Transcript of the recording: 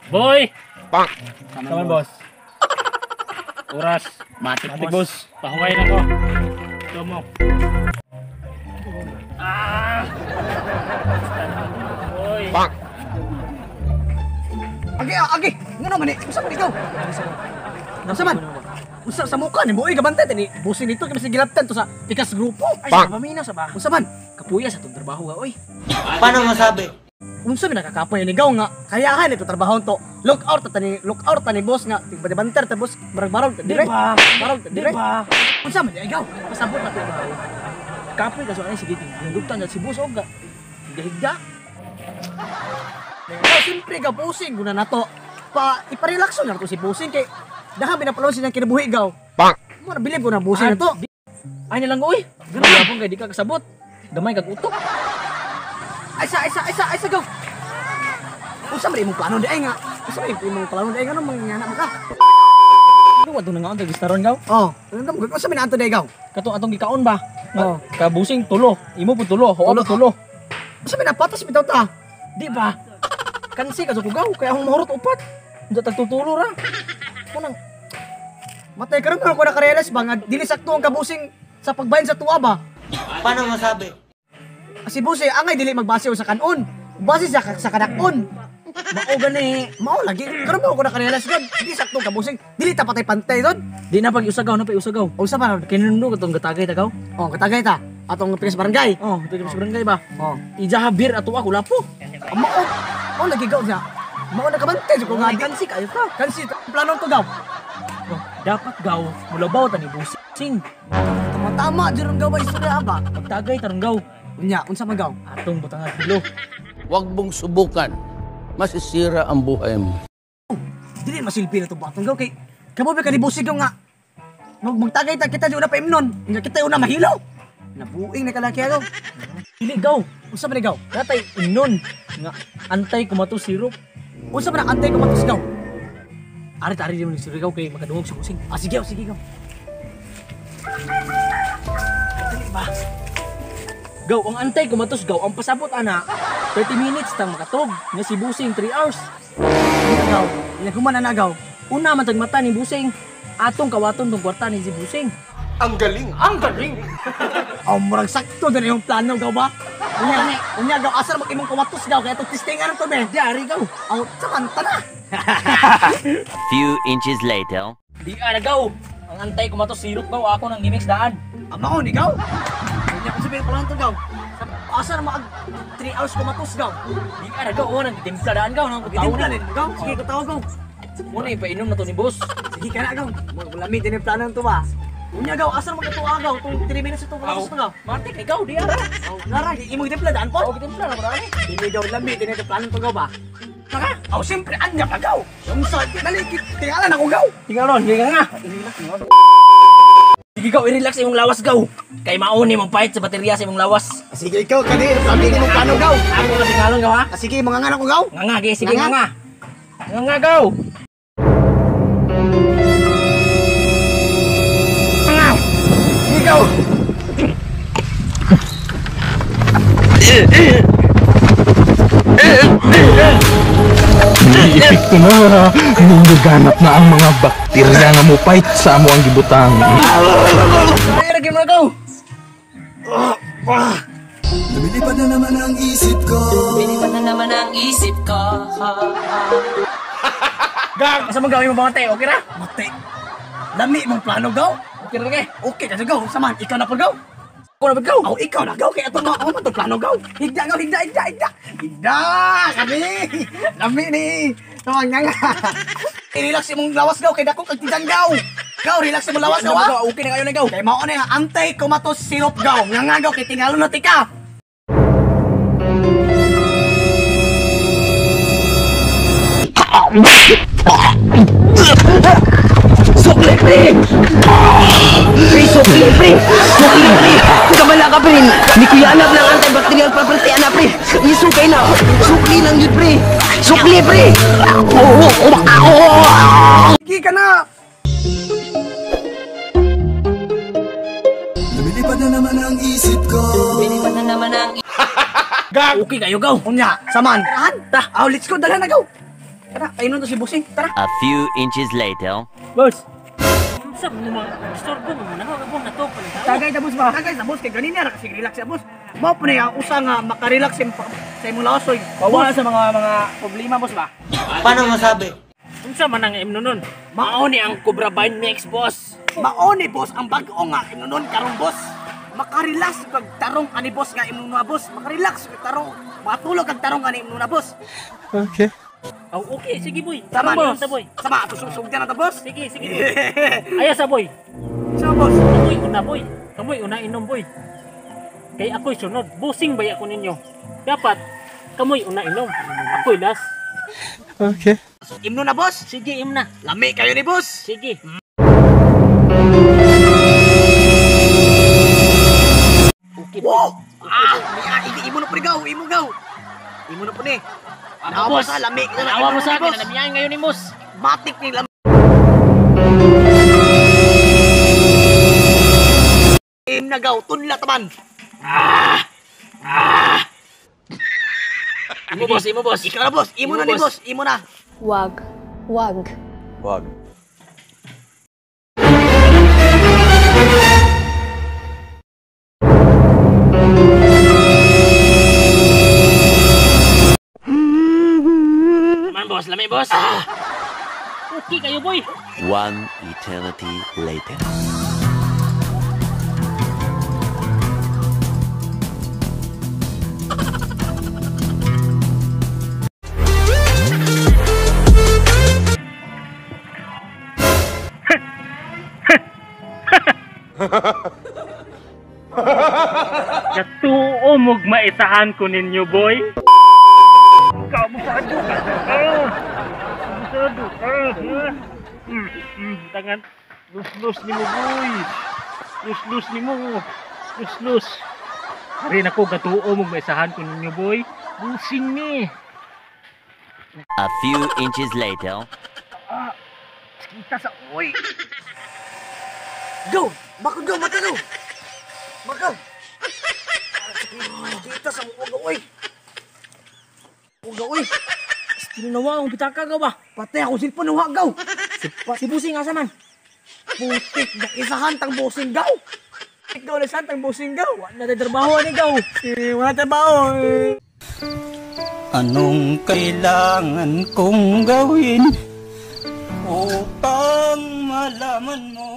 Boy! Pak! Kaman, boss. Oras. Matik, Boss. Pahuway na ko. Ito mo. Boy! Pak! Agi! Nga naman eh! Usa man ikaw? Usa man? Usa sa mukha ni Boy gabantay tani busin dito kay sigilaptan to sa pikas grupo. Ay, Pak! paminaw sa ba? Usa man? Kapuya sa itong trabaho, oy. Paano masabi? Unsa man nakakapoy ni gaw nga kayahan ito trabahon to. Look out tani boss nga tigbantay ta boss barag-barag dire. Diba? Barag dire. Diba? Unsa man ikaw? Pasabot na trabaho. Kapoy ka so ay sige. Nagdugtan na si boss og ga. Higda-higda. Oh, simpre ka pusing guna nato. Iparelax na to si pusing kay daha binapalon siya kinabuhi gaw. Pak! Mo na bilib ko na pusing na to. Ay na lang oy. Ganun yapon kay di ka kasabot. Gamay kag utok. Ay sa gaw. Unsa man imong plano di ay nga? Unsa man imong plano di ay nga no mangyana mo ka? Ano wa na nga ang registaron gaw? Oh, unsa man anto di gaw? Katong atong gikaon ba? Oh. Kabusing tulo. Imo po tulo, ho Tulo. tulo. Unsa man patas bitaw ta? Di ba? Kansi ka sa kugaw kaya akong mahurot upat. Unsa tagtutulo ra. Kunang Matay karon ko nakarealize ba nga dili sakto ang kabusing sa pagbayan sa tuwa ba? Paano masabi? Si Buse angay dili magbase sa kanon. Base sa kadakon. Mao gani, mao lagi. Karon ko nakarealize gud dili sakto ang kabusing. Dili ta patay pantay don. di na pag usagaw na pa usagaw. Unsa man? Kinundo katong gatagay tagaw. Oh, katagay ta. Atong pinas barangay. Oh, ito sa barangay ba? Oh, Ijahabir ato ako lapo. mao lagi gaw niya. Mao nakabantay ko nga di. Kansi kayo ka. Kansi plano to gaw. Oh, dapat gaw mulabaw ta ni busing. Tama jud ang gaw ba istorya ba? Pagtagay tarong gaw. Unya, unsa man gaw? Atong butangan pilo. Huwag mong subukan. Masisira ang buhay mo. Dili masilpi na to batong gaw kay kamo ba kanibusig gaw nga. Magtagay ta kita jud na paimnon. Nga kita una mahilaw. Nabuing na kalaki gaw. Dili gaw. Unsa man gaw? Natay inon nga antay kumato sirup. Unsa man ang antay ko matus gaw? Ari-ari di mo ni sirigaw kay makadungog sa busing. Ah sige gaw. Dili ba? Gaw, ang antay kumatos gaw, ang pasabot ana 30 minutes tang makatog. Nga si busing 3 hours. Unya gaw. Unya human na gaw. Una man tagmata ni busing. Atong kawaton tong kwarta ni si busing. Ang galing! Ang galing. Aw murag sakto din yung plano gaw ba? Unya gaw asar mag imong kumatos gaw kay to testingan to be. Diari gaw. Aw samanta na. Few inches later. Di ana gaw. Ang antay kumatos sirup gaw ako nang gimix daan. Ama ko ni gaw. Unya ko sabihin plano to gaw. Asar mag 3 hours kumatos gaw. Di ana gaw, nang gitimpla daan gaw nang kutaw Timpla ni. din gaw. Sige ko tawo gaw. Muna ipainom na to ni boss. Sige ka na gaw. Lamit din yung plano to ba? Unya gaw asar magkatuwa gaw tong 3 minutes ito kumatos na gaw. Matik ikaw di ara. Aw nara imo gitimpla daan Oh, po. gitimpla na ba? Dili gaw lamit din yung plano to gaw ba? Saka, aw siyempre anya pa gaw. Yung sa nalikit tingalan ako gaw. Tingalon, hindi ka nga. Sige gaw, i-relax imong lawas gaw. Kay mauni mong fight sa baterya sa imong lawas. Sige ikaw kani lamit din yung plano gaw. Ako na tingalon gaw ha. Sige mga ngana ko gaw. Nga ge, sige Nga. nga. Nga gaw. Ikaw. Epekto na ganap na ang mga bakterya nga mo fight sa amo ang gibutang. Ay, lagi mo na gaw. Lumilipad na naman ang isip ko. Lumilipad na naman ang isip ko. Gag, asa mong gawin mo mga te? Okay ra? Mate. Lami mong plano gaw. Okay ra kay. Okay kasi gaw. Saman ikaw na pa gaw. Ako na ba gaw? Aw ikaw na gaw kay ato mo man to plano gaw. Higda gaw higda. Higda kami. Lami ni. Tawag nga nga. I-relax imong lawas gaw kay dako kag tidang gaw. Gaw relax imong lawas gaw. ha? Okay na kayo na gaw. Kay mao ni antay kumatos syrup gaw. Nga gaw kay tingalon na tika. Sukli, pre! Pre, sukli, pre! Sukli, pre! Kabala ka, pre! Hindi ko yanap ng antibacterial property, ana, pre! Isukay na! Sukli lang yun, pre! Sukli, pre! Sige ka na. Lumilipad na naman ang isip ko. Lumilipad na naman ang Okay kayo, gaw. Unya, saman. Tarahan. Ta, let's go, dala na, gaw. Tara, kayo nun to si Busing. Tara. A few inches later. Boss. Sab mo istorbo mo na ako na to pala. Tagay na, boss ba? Tagay na, boss. Kaya ganina, kasi relax ya, boss. Mo po na usa nga makarelax sa imong lawasoy. Bawala sa mga problema, boss ba? Paano masabi? Unsa man ang imno nun? Mao ni ang Cobra Vine mix, boss. Mao ni, boss, ang bag-o nga inunon karong, boss. Makarelax kag tarong ani, boss, nga imong na, boss. Makarelax kag tarong. Matulog kag tarong ani imong na, boss. Okay. Oh, okay, sige boy. Sama, Boss, boss. boy. Sama, tusog na ta, boss. Sige, sige. Aya sa boy. Sama, boss. Kamoy una boy. Kamoy una inom boy. Kay ako'y sunod. Busing bay ako ninyo. Dapat kamoy una inom. Ako'y last. Okay. Imno na, boss. Sige, im na. Lami kayo ni, boss. Sige. Okay. Wow! Imo na po ni gaw, imo gaw. Imo na po ni. Boss. Lami. Nawa mo sa akin, namiyahin ngayon ni Mos. Matik ni lami. Im na gaw, tunla taman. Imo boss, imo boss. Ikaw na, boss. Imo na ni, boss. Imo na. Wag. Wag. Wag. Man boss, lami boss. Okay kayo boy. One eternity later. Katuo mog maisahan ko ninyo boy. Kabusado ka. Kabusado ka. Tangan. Lus-lus ni mo boy. Lus-lus ni mo. Lus-lus. Hari na ko katuo mog maisahan ko ninyo boy. Busing ni. A few inches later. Kita sa uy. Go! Baka go, mata go! Baka! Kita sa uga, uy! Uga, uy! Tinawa ang bitaka ka ba? Patay ako silpon ng wagaw! Si Busing asa man? Putik na isahan tang busing gaw! Ikaw na isahan tang busing gaw! Wala na trabaho ni gaw. Wala trabaho! Anong kailangan kong gawin upang malaman mo